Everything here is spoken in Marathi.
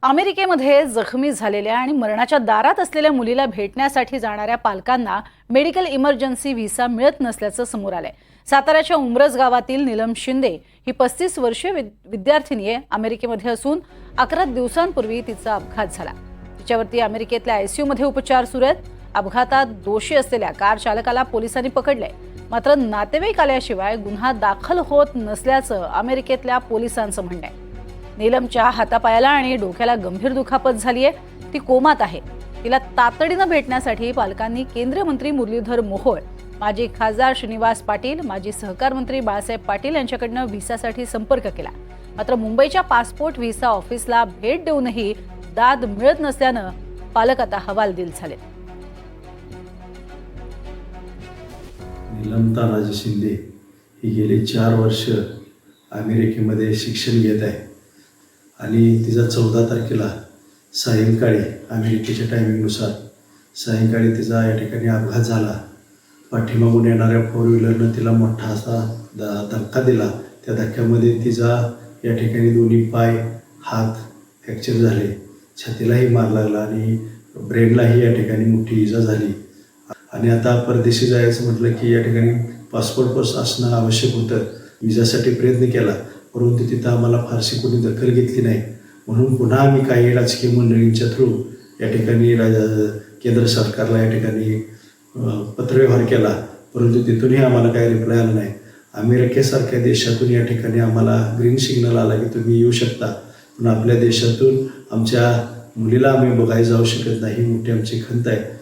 अमेरिकेमध्ये जखमी झालेल्या आणि मरणाच्या दारात असलेल्या मुलीला भेटण्यासाठी जाणाऱ्या पालकांना मेडिकल इमर्जन्सी व्हिसा मिळत नसल्याचं समोर आलंय। साताऱ्याच्या उमरज गावातील नीलम शिंदे ही 35 वर्षीय विद्यार्थिनी आहे। अमेरिकेमध्ये असून 11 दिवसांपूर्वी तिचा अपघात झाला। तिच्यावरती अमेरिकेतल्या आयसीयू मध्ये उपचार सुरू आहेत। अपघातात दोषी असलेल्या कार चालकाला पोलिसांनी पकडलंय। मात्र नातेवाईक आल्याशिवाय गुन्हा दाखल होत नसल्याचं अमेरिकेतल्या पोलिसांचं म्हणणं आहे। नीलमच्या हातापायाला आणि डोक्याला गंभीर दुखापत झाली आहे। ती कोमात आहे। तिला तातडीनं भेटण्यासाठी पालकांनी केंद्रीय मंत्री मुरलीधर मोहोळ, माजी खासदार श्रीनिवास पाटील, माजी सहकार मंत्री बाळासाहेब पाटील यांच्याकडनं व्हिसासाठी संपर्क केला। मात्र मुंबईच्या पासपोर्ट व्हिसा ऑफिसला भेट देऊनही दाद मिळत नसल्यानं पालक आता हवालदिल झाले। नीलम तानाजी शिंदे ही गेली 4 वर्ष अमेरिकेमध्ये शिक्षण घेत आहे आणि तिचा 14 तारखेला सायंकाळी अमेरिकेच्या टायमिंगनुसार सायंकाळी तिचा या ठिकाणी अपघात झाला। पाठीमागून येणाऱ्या 4 व्हीलरनं तिला मोठा असा धक्का दिला। त्या धक्क्यामध्ये तिचा या ठिकाणी दोन्ही पाय हात फ्रॅक्चर झाले, छातीलाही मार लागला आणि ब्रेनलाही या ठिकाणी मोठी इजा झाली। आणि आता परदेशी जायचं म्हटलं की या ठिकाणी पासपोर्ट असणं आवश्यक होतं। विजासाठी प्रयत्न केला, परंतु तिथं आम्हाला फारशी कोणी दखल घेतली नाही। म्हणून पुन्हा आम्ही काही राजकीय मंडळींच्या थ्रू या ठिकाणी केंद्र सरकारला या ठिकाणी पत्रव्यवहार केला, परंतु तिथूनही आम्हाला काही रिप्लाय आला नाही। अमेरिकेसारख्या देशातून या ठिकाणी आम्हाला ग्रीन सिग्नल आला की तुम्ही येऊ शकता, पण आपल्या देशातून आमच्या मुलीला आम्ही बघायला जाऊ शकत नाही। मोठी आमची खंत आहे।